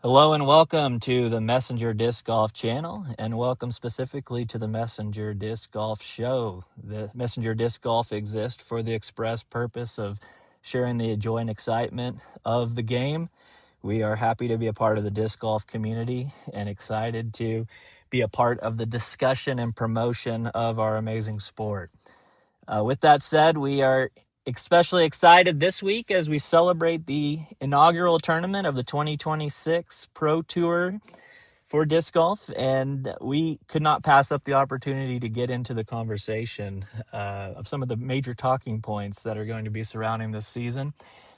Hello and welcome to the Messenger Disc Golf channel, and welcome specifically to the Messenger Disc Golf show. The Messenger Disc Golf exists for the express purpose of sharing the joy and excitement of the game. We are happy to be a part of the disc golf community and excited to be a part of the discussion and promotion of our amazing sport. With that said, we are especially excited this week as we celebrate the inaugural tournament of the 2026 Pro Tour for disc golf, and we could not pass up the opportunity to get into the conversation of some of the major talking points that are going to be surrounding this season,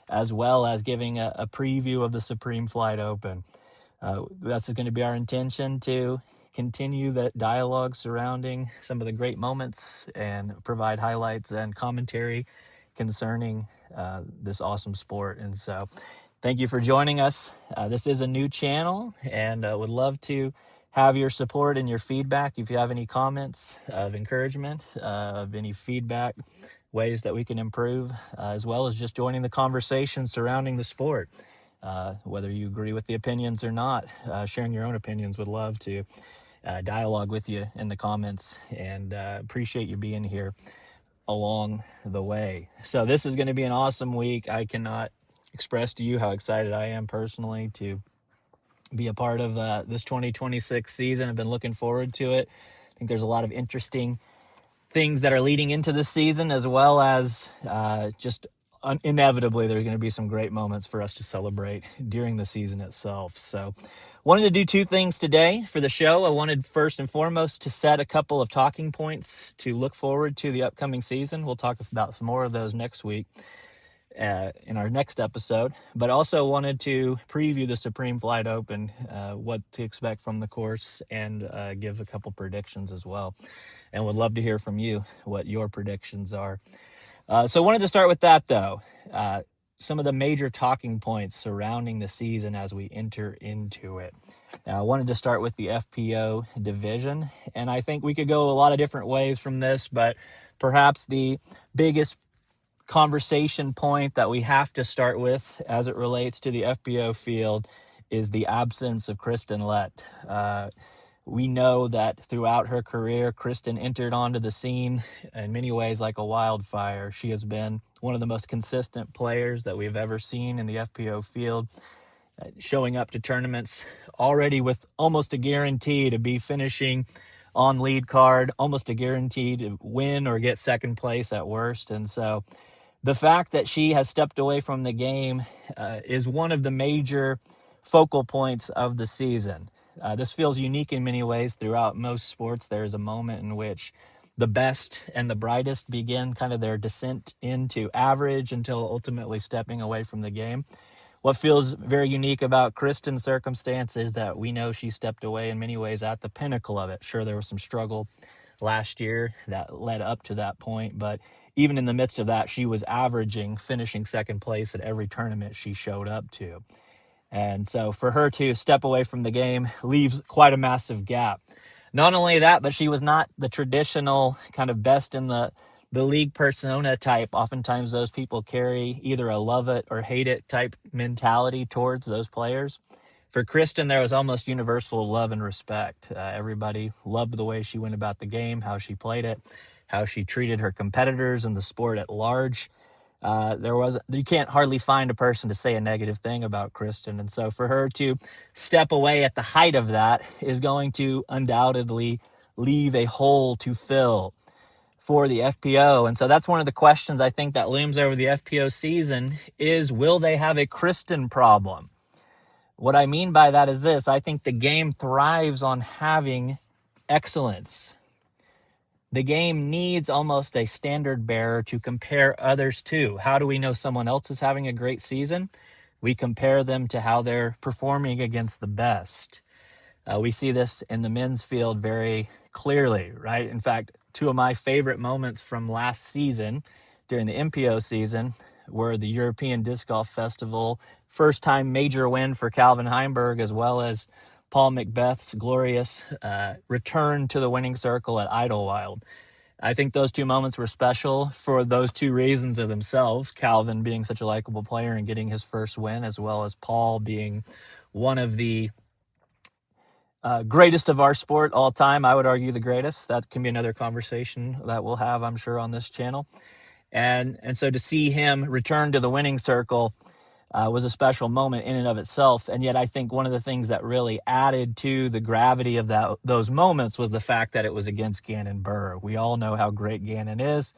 as well as giving a preview of the Supreme Flight Open. That's going to be our intention to continue that dialogue surrounding some of the great moments and provide highlights and commentary concerning this awesome sport. And so thank you for joining us. This is a new channel, and would love to have your support and your feedback. If you have any comments of encouragement, of any feedback, ways that we can improve, as well as just joining the conversation surrounding the sport. Whether you agree with the opinions or not, sharing your own opinions, would love to dialogue with you in the comments, and appreciate you being here along the way. So this is going to be an awesome week. I cannot express to you how excited I am personally to be a part of this 2026 season. I've been looking forward to it. I think there's a lot of interesting things that are leading into the season, as well as just inevitably there's going to be some great moments for us to celebrate during the season itself. So wanted to do two things today for the show. I wanted first and foremost to set a couple of talking points to look forward to the upcoming season. We'll talk about some more of those next week in our next episode, but also wanted to preview the Supreme Flight Open, what to expect from the course, and give a couple predictions as well. And would love to hear from you what your predictions are. So wanted to start with that, though. Some of the major talking points surrounding the season as we enter into it. Now, I wanted to start with the FPO division, and I think we could go a lot of different ways from this, but perhaps the biggest conversation point that we have to start with as it relates to the FPO field is the absence of Kristen Lett. We know that throughout her career, Kristen entered onto the scene in many ways like a wildfire. She has been one of the most consistent players that we've ever seen in the FPO field, showing up to tournaments already with almost a guarantee to be finishing on lead card, almost a guarantee to win or get second place at worst. And so the fact that she has stepped away from the game is one of the major focal points of the season. This feels unique in many ways. Throughout most sports, there is a moment in which the best and the brightest begin kind of their descent into average until ultimately stepping away from the game. What feels very unique about Kristen's circumstance is that we know she stepped away in many ways at the pinnacle of it. Sure, there was some struggle last year that led up to that point, but even in the midst of that, she was finishing second place at every tournament she showed up to. And so for her to step away from the game leaves quite a massive gap. Not only that, but she was not the traditional kind of best in the league persona type. Oftentimes those people carry either a love it or hate it type mentality towards those players. For Kristen, there was almost universal love and respect. Everybody loved the way she went about the game, how she played it, how she treated her competitors and the sport at large. You can't hardly find a person to say a negative thing about Kristen. And so for her to step away at the height of that is going to undoubtedly leave a hole to fill for the FPO. And so that's one of the questions I think that looms over the FPO season is, will they have a Kristen problem? What I mean by that is this: I think the game thrives on having excellence. The game needs almost a standard bearer to compare others to. How do we know someone else is having a great season? We compare them to how they're performing against the best. We see this in the men's field very clearly, right? In fact, two of my favorite moments from last season during the MPO season were the European Disc Golf Festival, first time major win for Calvin Heimberg, as well as Paul McBeth's glorious return to the winning circle at Idlewild. I think those two moments were special for those two reasons of themselves. Calvin being such a likable player and getting his first win, as well as Paul being one of the greatest of our sport all time. I would argue the greatest. That can be another conversation that we'll have, I'm sure, on this channel. And so to see him return to the winning circle was a special moment in and of itself. And yet I think one of the things that really added to the gravity of those moments was the fact that it was against Gannon Buhr. We all know how great Gannon is,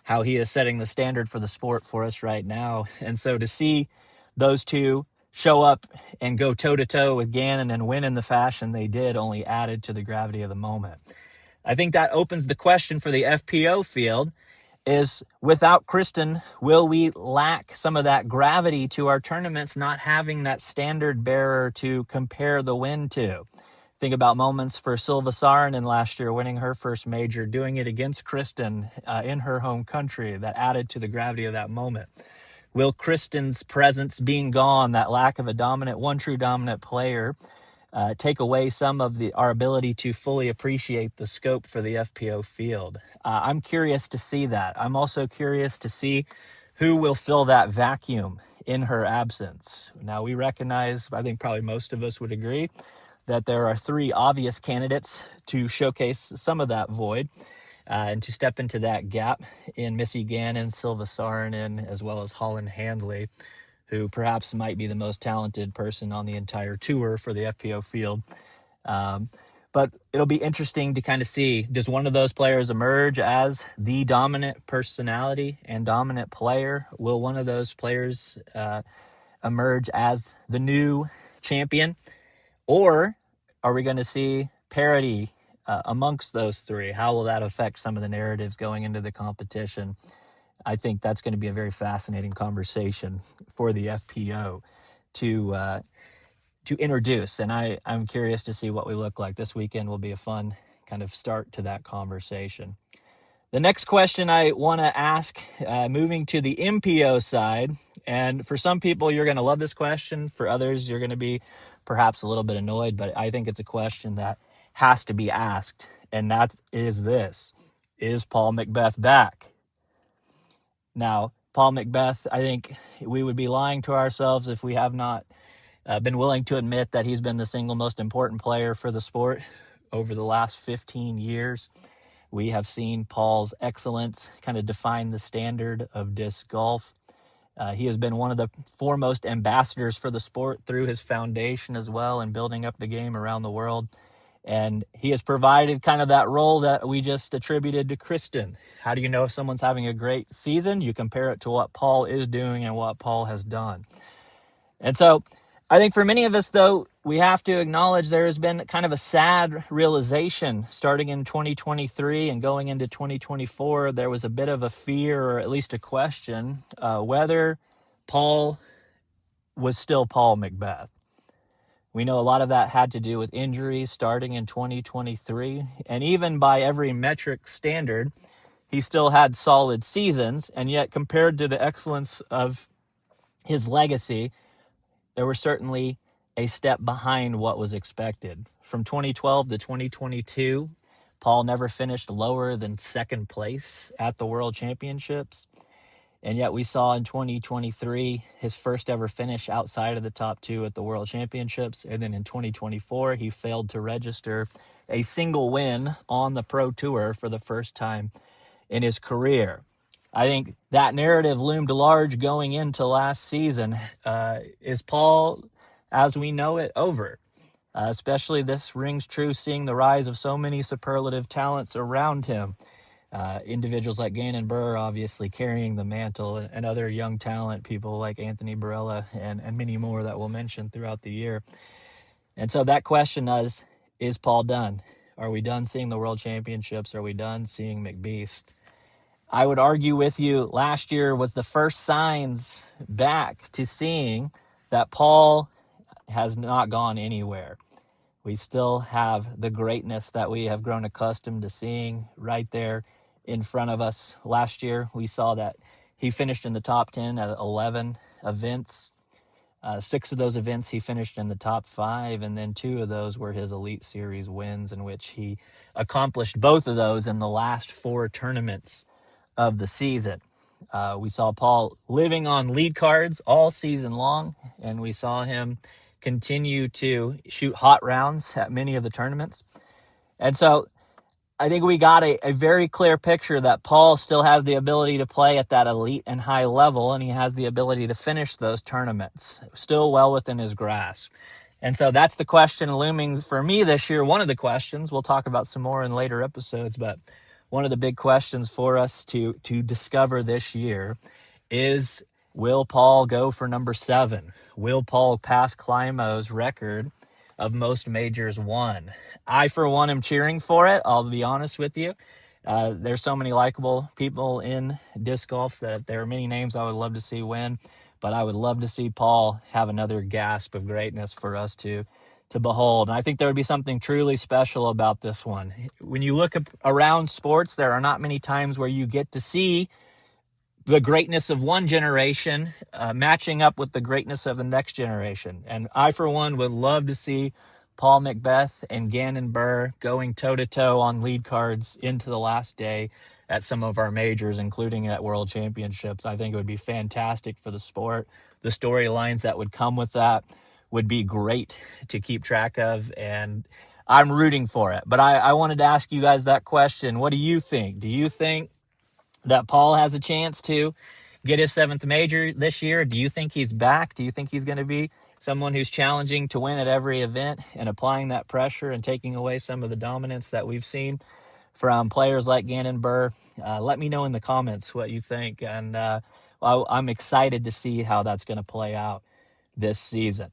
how he is setting the standard for the sport for us right now. And so to see those two show up and go toe-to-toe with Gannon and win in the fashion they did only added to the gravity of the moment. I think that opens the question for the FPO field is, without Kristen, will we lack some of that gravity to our tournaments, not having that standard bearer to compare the win to? Think about moments for Silva Saarinen last year, winning her first major, doing it against Kristen in her home country. That added to the gravity of that moment. Will Kristen's presence being gone, that lack of a one true dominant player, take away some of our ability to fully appreciate the scope for the FPO field? I'm curious to see that. I'm also curious to see who will fill that vacuum in her absence. Now, we recognize, I think probably most of us would agree, that there are three obvious candidates to showcase some of that void and to step into that gap in Missy Gannon, Silva Saarinen, as well as Holyn Handley, who perhaps might be the most talented person on the entire tour for the FPO field. But it'll be interesting to kind of see, does one of those players emerge as the dominant personality and dominant player? Will one of those players emerge as the new champion? Or are we going to see parity amongst those three? How will that affect some of the narratives going into the competition? I think that's going to be a very fascinating conversation for the FPO to introduce. And I'm curious to see what we look like. This weekend will be a fun kind of start to that conversation. The next question I want to ask, moving to the MPO side, and for some people, you're going to love this question. For others, you're going to be perhaps a little bit annoyed, but I think it's a question that has to be asked. And that is this: is Paul McBeth back? Now, Paul McBeth, I think we would be lying to ourselves if we have not been willing to admit that he's been the single most important player for the sport over the last 15 years. We have seen Paul's excellence kind of define the standard of disc golf. He has been one of the foremost ambassadors for the sport through his foundation as well and building up the game around the world. And he has provided kind of that role that we just attributed to Kristen. How do you know if someone's having a great season? You compare it to what Paul is doing and what Paul has done. And so I think for many of us, though, we have to acknowledge there has been kind of a sad realization starting in 2023 and going into 2024. There was a bit of a fear, or at least a question, whether Paul was still Paul McBeth. We know a lot of that had to do with injuries starting in 2023. And even by every metric standard, he still had solid seasons. And yet, compared to the excellence of his legacy, there were certainly a step behind what was expected. From 2012 to 2022, Paul never finished lower than second place at the World Championships. And yet we saw in 2023 his first ever finish outside of the top two at the World Championships. And then in 2024, he failed to register a single win on the Pro Tour for the first time in his career. I think that narrative loomed large going into last season. Is Paul, as we know it, over? Especially this rings true seeing the rise of so many superlative talents around him. Individuals like Gannon Buhr obviously carrying the mantle, and other young talent, people like Anthony Barella and many more that we'll mention throughout the year. And so that question is Paul done? Are we done seeing the World Championships? Are we done seeing McBeast? I would argue with you, last year was the first signs back to seeing that Paul has not gone anywhere. We still have the greatness that we have grown accustomed to seeing right there in front of us. Last year, we saw that he finished in the top 10 at 11 events. 6 of those events he finished in the top 5, and then 2 of those were his Elite Series wins, in which he accomplished both of those in the last 4 tournaments of the season. We saw Paul living on lead cards all season long, and we saw him continue to shoot hot rounds at many of the tournaments. And so I think we got a very clear picture that Paul still has the ability to play at that elite and high level, and he has the ability to finish those tournaments still well within his grasp. And so that's the question looming for me this year. One of the questions, we'll talk about some more in later episodes, but one of the big questions for us to discover this year is, will Paul go for number 7? Will Paul pass Climo's record of most majors won? I, for one, am cheering for it. I'll be honest with you. There's so many likable people in disc golf that there are many names I would love to see win, but I would love to see Paul have another gasp of greatness for us to behold. And I think there would be something truly special about this one. When you look around sports, there are not many times where you get to see the greatness of one generation matching up with the greatness of the next generation. And I, for one, would love to see Paul McBeth and Gannon Buhr going toe-to-toe on lead cards into the last day at some of our majors, including at World Championships. I think it would be fantastic for the sport. The storylines that would come with that would be great to keep track of, and I'm rooting for it. But I wanted to ask you guys that question. What do you think? Do you think that Paul has a chance to get his 7th major this year? Do you think he's back? Do you think he's going to be someone who's challenging to win at every event and applying that pressure and taking away some of the dominance that we've seen from players like Gannon Buhr? Let me know in the comments what you think. And I'm excited to see how that's going to play out this season.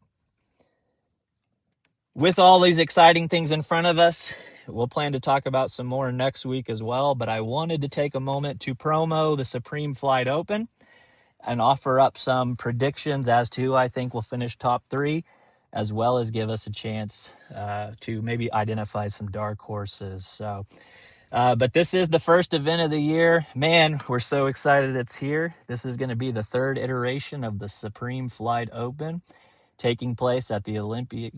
With all these exciting things in front of us, we'll plan to talk about some more next week as well, but I wanted to take a moment to promo the Supreme Flight Open and offer up some predictions as to who I think will finish top 3, as well as give us a chance to maybe identify some dark horses. But this is the first event of the year. Man, we're so excited it's here. This is going to be the 3rd iteration of the Supreme Flight Open, taking place at the Olympic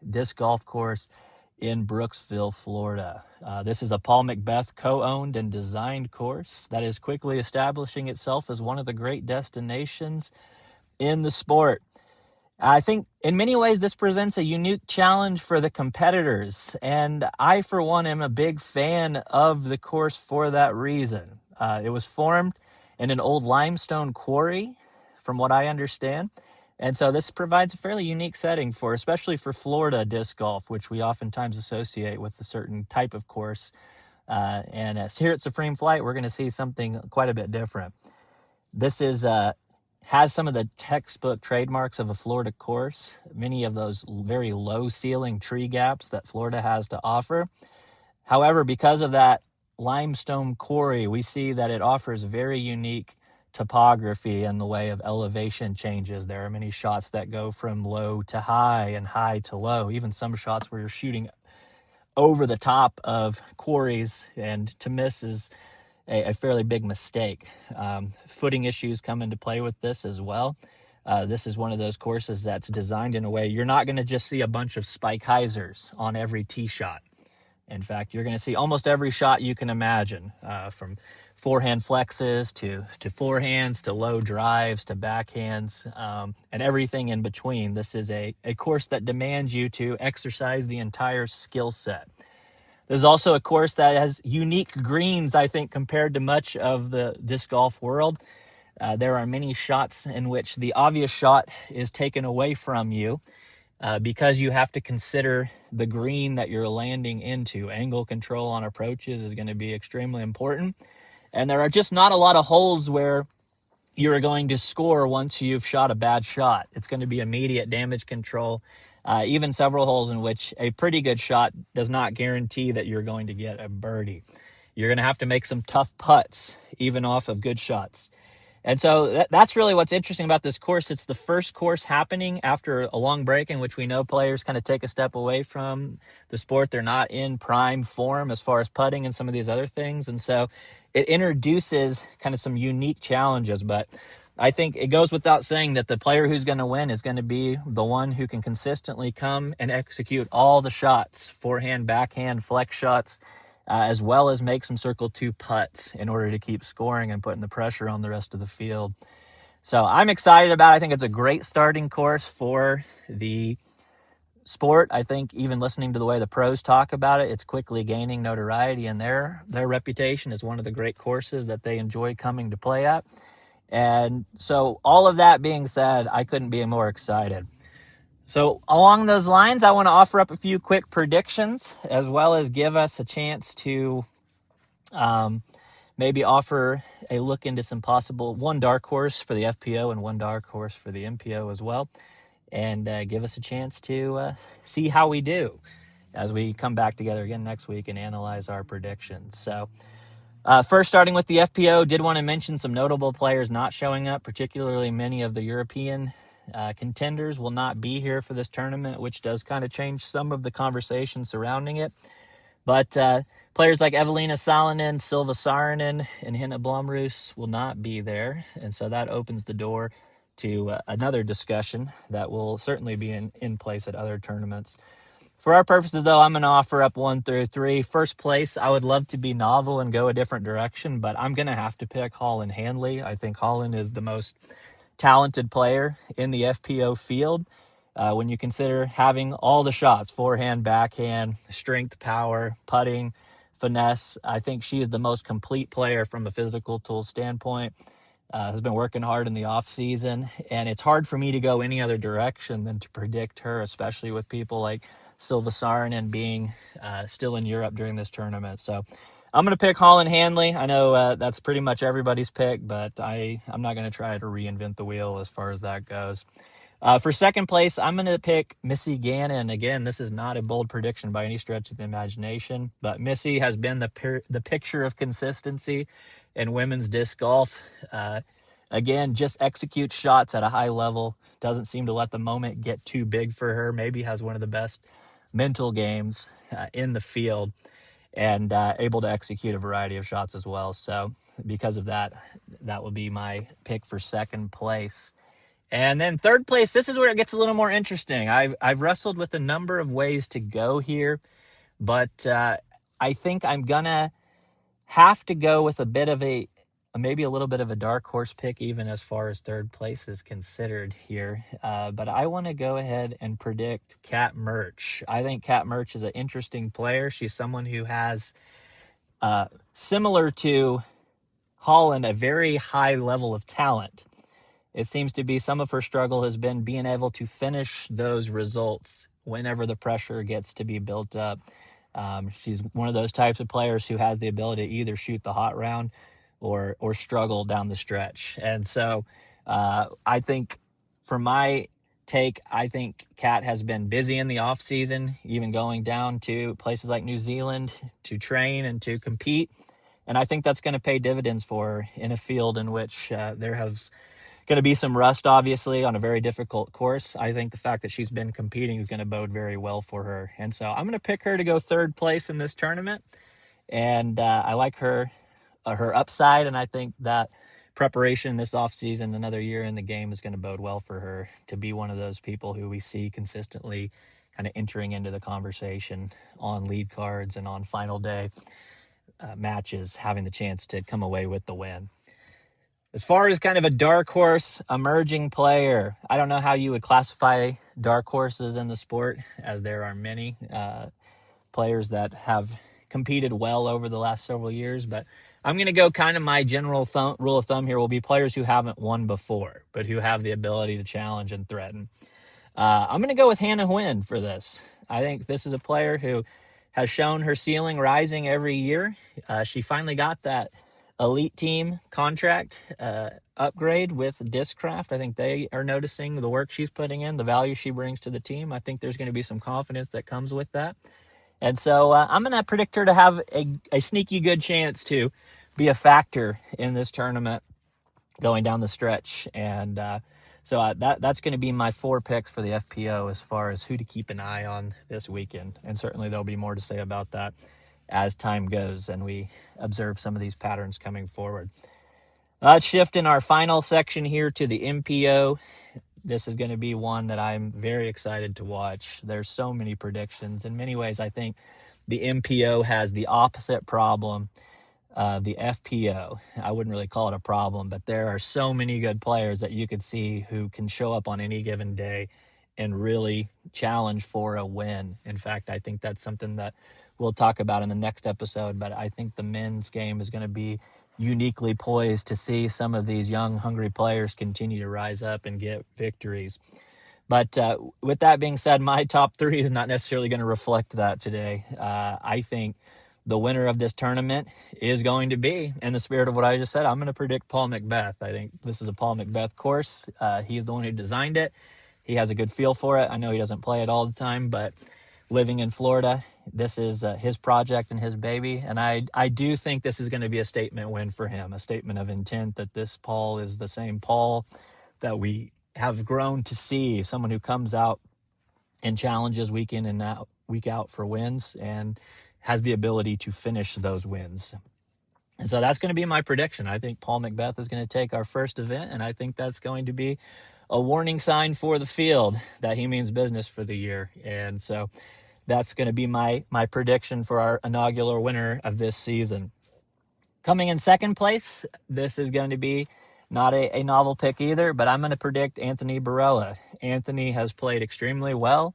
Disc Golf Course in Brooksville, Florida. This is a Paul McBeth co-owned and designed course that is quickly establishing itself as one of the great destinations in the sport. I think in many ways this presents a unique challenge for the competitors, and I, for one, am a big fan of the course for that reason. It was formed in an old limestone quarry, from what I understand. And so this provides a fairly unique setting for, especially for Florida disc golf, which we oftentimes associate with a certain type of course. And here at Supreme Flight, we're going to see something quite a bit different. This has some of the textbook trademarks of a Florida course, many of those very low ceiling tree gaps that Florida has to offer. However, because of that limestone quarry, we see that it offers very unique topography in the way of elevation changes. There are many shots that go from low to high and high to low, even some shots where you're shooting over the top of quarries, and to miss is a fairly big mistake. Footing issues come into play with this as well. This is one of those courses that's designed in a way you're not going to just see a bunch of spike hyzers on every tee shot. In fact, you're going to see almost every shot you can imagine, from forehand flexes to forehands to low drives to backhands, and everything in between. This is a course that demands you to exercise the entire skill set. This is also a course that has unique greens, I think, compared to much of the disc golf world. There are many shots in which the obvious shot is taken away from you because you have to consider the green that you're landing into. Angle control on approaches is going to be extremely important. And there are just not a lot of holes where you're going to score once you've shot a bad shot. It's going to be immediate damage control. Even several holes in which a pretty good shot does not guarantee that you're going to get a birdie. You're going to have to make some tough putts, even off of good shots. And so that's really what's interesting about this course. It's the first course happening after a long break in which we know players kind of take a step away from the sport. They're not in prime form as far as putting and some of these other things. And so it introduces kind of some unique challenges. But I think it goes without saying that the player who's going to win is going to be the one who can consistently come and execute all the shots, forehand, backhand, flex shots, as well as make some circle 2 putts in order to keep scoring and putting the pressure on the rest of the field. So I'm excited about it. I think it's a great starting course for the sport. I think even listening to the way the pros talk about it, it's quickly gaining notoriety, and their reputation is one of the great courses that they enjoy coming to play at. And so all of that being said, I couldn't be more excited. So along those lines, I want to offer up a few quick predictions, as well as give us a chance to maybe offer a look into some possible one dark horse for the FPO and one dark horse for the MPO as well, and give us a chance to see how we do as we come back together again next week and analyze our predictions. So first, starting with the FPO, did want to mention some notable players not showing up, particularly many of the European contenders will not be here for this tournament, which does kind of change some of the conversation surrounding it. But players like Evelina Salonen, Silva Saarinen, and Henna Blomroos will not be there. And so that opens the door to another discussion that will certainly be in place at other tournaments. For our purposes, though, I'm going to offer up 1 through 3. First place, I would love to be novel and go a different direction, but I'm going to have to pick Holyn Handley. I think Holyn is the most talented player in the FPO field. When you consider having all the shots, forehand, backhand, strength, power, putting, finesse, I think she is the most complete player from a physical tool standpoint. Has been working hard in the off season, and it's hard for me to go any other direction than to predict her, especially with people like Silva Saarinen being still in Europe during this tournament. So I'm going to pick Holyn Handley. I know that's pretty much everybody's pick, but I'm not going to try to reinvent the wheel as far as that goes. For second place, I'm going to pick Missy Gannon. Again, this is not a bold prediction by any stretch of the imagination, but Missy has been the picture of consistency in women's disc golf. Again, just executes shots at a high level, doesn't seem to let the moment get too big for her, maybe has one of the best mental games in the field, and able to execute a variety of shots as well. So because of that, that will be my pick for second place. And then third place, this is where it gets a little more interesting. I've wrestled with a number of ways to go here, but I think I'm going to have to go with maybe a little bit of a dark horse pick, even as far as third place is considered here. But I want to go ahead and predict Kat Murch. I think Kat Murch is an interesting player. She's someone who has, similar to Holyn, a very high level of talent. It seems to be some of her struggle has been being able to finish those results whenever the pressure gets to be built up. She's one of those types of players who has the ability to either shoot the hot round or struggle down the stretch. And so I think for my take, I think Kat has been busy in the off season, even going down to places like New Zealand to train and to compete. And I think that's going to pay dividends for her in a field in which there has going to be some rust, obviously, on a very difficult course. I think the fact that she's been competing is going to bode very well for her. And so I'm going to pick her to go third place in this tournament. And I like her upside, and I think that preparation this offseason, another year in the game, is going to bode well for her to be one of those people who we see consistently kind of entering into the conversation on lead cards and on final day matches, having the chance to come away with the win. As far as kind of a dark horse emerging player, I don't know how you would classify dark horses in the sport, as there are many players that have competed well over the last several years, but I'm going to go kind of my general rule of thumb here will be players who haven't won before, but who have the ability to challenge and threaten. I'm going to go with Hannah Huynh for this. I think this is a player who has shown her ceiling rising every year. She finally got that elite team contract upgrade with Discraft. I think they are noticing the work she's putting in, the value she brings to the team. I think there's going to be some confidence that comes with that. And so I'm going to predict her to have a sneaky good chance to be a factor in this tournament going down the stretch. And so that's going to be my 4 picks for the FPO as far as who to keep an eye on this weekend. And certainly there'll be more to say about that as time goes and we observe some of these patterns coming forward. Let's shift in our final section here to the MPO. This is going to be one that I'm very excited to watch. There's so many predictions. In many ways, I think the MPO has the opposite problem the FPO. I wouldn't really call it a problem, but there are so many good players that you could see who can show up on any given day and really challenge for a win. In fact, I think that's something that we'll talk about in the next episode, but I think the men's game is going to be uniquely poised to see some of these young, hungry players continue to rise up and get victories. But with that being said, my top three is not necessarily going to reflect that today. I think the winner of this tournament is going to be, in the spirit of what I just said, I'm going to predict Paul McBeth. I think this is a Paul McBeth course. He's the one who designed it. He has a good feel for it. I know he doesn't play it all the time, but living in Florida, this is his project and his baby. And I do think this is going to be a statement win for him, a statement of intent that this Paul is the same Paul that we have grown to see, someone who comes out and challenges week in and out, week out for wins and has the ability to finish those wins. And so that's going to be my prediction. I think Paul McBeth is going to take our first event, and I think that's going to be a warning sign for the field that he means business for the year. And so that's going to be my prediction for our inaugural winner of this season. Coming in second place, this is going to be not a novel pick either, but I'm going to predict Anthony Barela. Anthony has played extremely well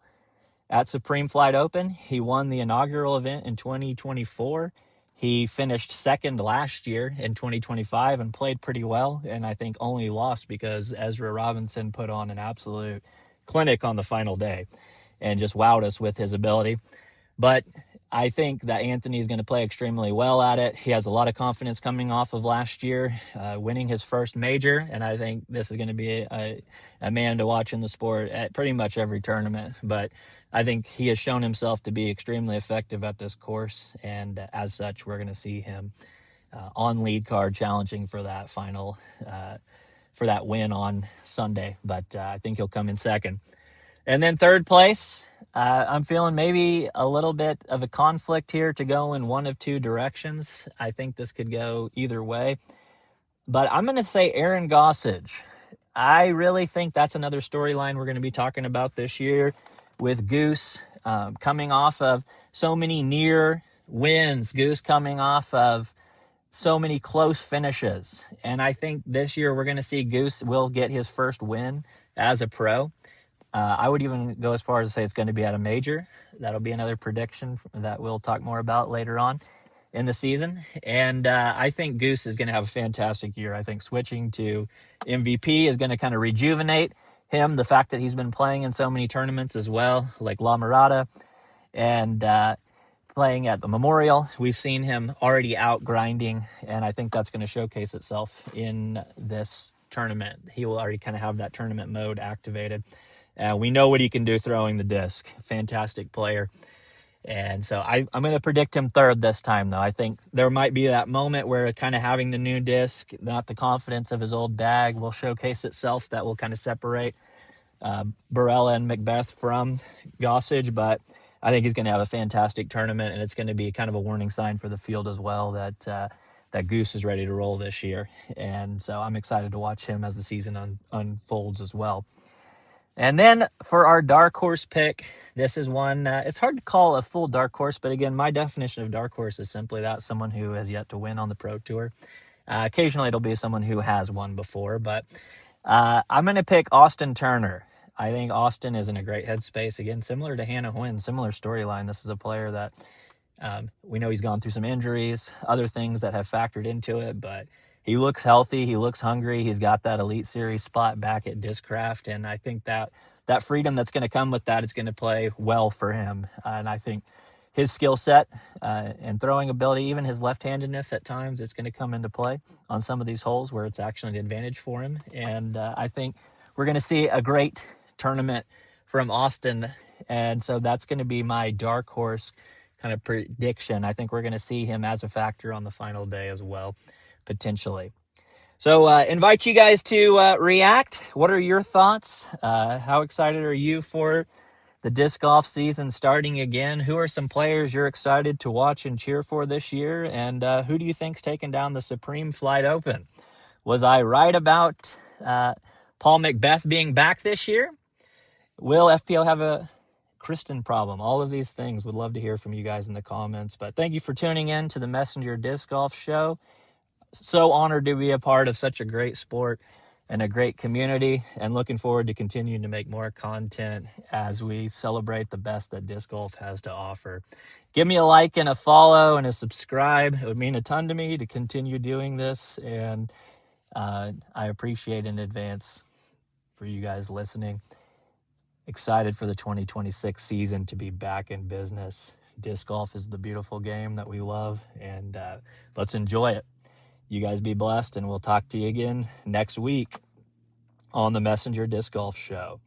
at Supreme Flight Open. He won the inaugural event in 2024. He finished second last year in 2025 and played pretty well, and I think only lost because Ezra Robinson put on an absolute clinic on the final day and just wowed us with his ability. But I think that Anthony is going to play extremely well at it. He has a lot of confidence coming off of last year, winning his first major, and I think this is going to be a man to watch in the sport at pretty much every tournament. But I think he has shown himself to be extremely effective at this course, and as such, we're going to see him on lead card challenging for that final, for that win on Sunday. But I think he'll come in second. And then third place, I'm feeling maybe a little bit of a conflict here to go in one of two directions. I think this could go either way. But I'm going to say Aaron Gossage. I really think that's another storyline we're going to be talking about this year with Goose coming off of so many near wins, Goose coming off of so many close finishes. And I think this year we're going to see Goose will get his first win as a pro. I would even go as far as to say it's going to be at a major. That'll be another prediction that we'll talk more about later on in the season. And I think Goose is going to have a fantastic year. I think switching to MVP is going to kind of rejuvenate him. The fact that he's been playing in so many tournaments as well, like La Mirada, and playing at the Memorial. We've seen him already out grinding, and I think that's going to showcase itself in this tournament. He will already kind of have that tournament mode activated. We know what he can do throwing the disc. Fantastic player. And so I'm going to predict him third this time, though. I think there might be that moment where kind of having the new disc, not the confidence of his old bag, will showcase itself. That will kind of separate Barela and McBeth from Gossage. But I think he's going to have a fantastic tournament, and it's going to be kind of a warning sign for the field as well that Goose is ready to roll this year. And so I'm excited to watch him as the season unfolds as well. And then for our dark horse pick, this is one, it's hard to call a full dark horse, but again, my definition of dark horse is simply that someone who has yet to win on the Pro Tour. Occasionally it'll be someone who has won before, but I'm going to pick Austin Turner. I think Austin is in a great headspace. Again, similar to Hannah Huynh, similar storyline. This is a player that we know he's gone through some injuries, other things that have factored into it, but he looks healthy. He looks hungry. He's got that Elite Series spot back at Discraft, and I think that freedom that's going to come with that is going to play well for him. And I think his skill set and throwing ability, even his left-handedness at times, it's going to come into play on some of these holes where it's actually an advantage for him. And I think we're going to see a great tournament from Austin, and so that's going to be my dark horse kind of prediction. I think we're going to see him as a factor on the final day as well, potentially. So invite you guys to react. What are your thoughts? How excited are you for the disc golf season starting again? Who are some players you're excited to watch and cheer for this year? And who do you think's taking down the Supreme Flight Open? Was I right about Paul McBeth being back this year? Will FPO have a Kristen problem, all of these things. Would love to hear from you guys in the comments. But thank you for tuning in to the Messenger Disc Golf Show. So honored to be a part of such a great sport and a great community, and looking forward to continuing to make more content as we celebrate the best that disc golf has to offer. Give me a like and a follow and a subscribe. It would mean a ton to me to continue doing this, and I appreciate in advance for you guys listening. Excited for the 2026 season to be back in business. Disc golf is the beautiful game that we love, and let's enjoy it. You guys be blessed, and we'll talk to you again next week on the Messenger Disc Golf Show.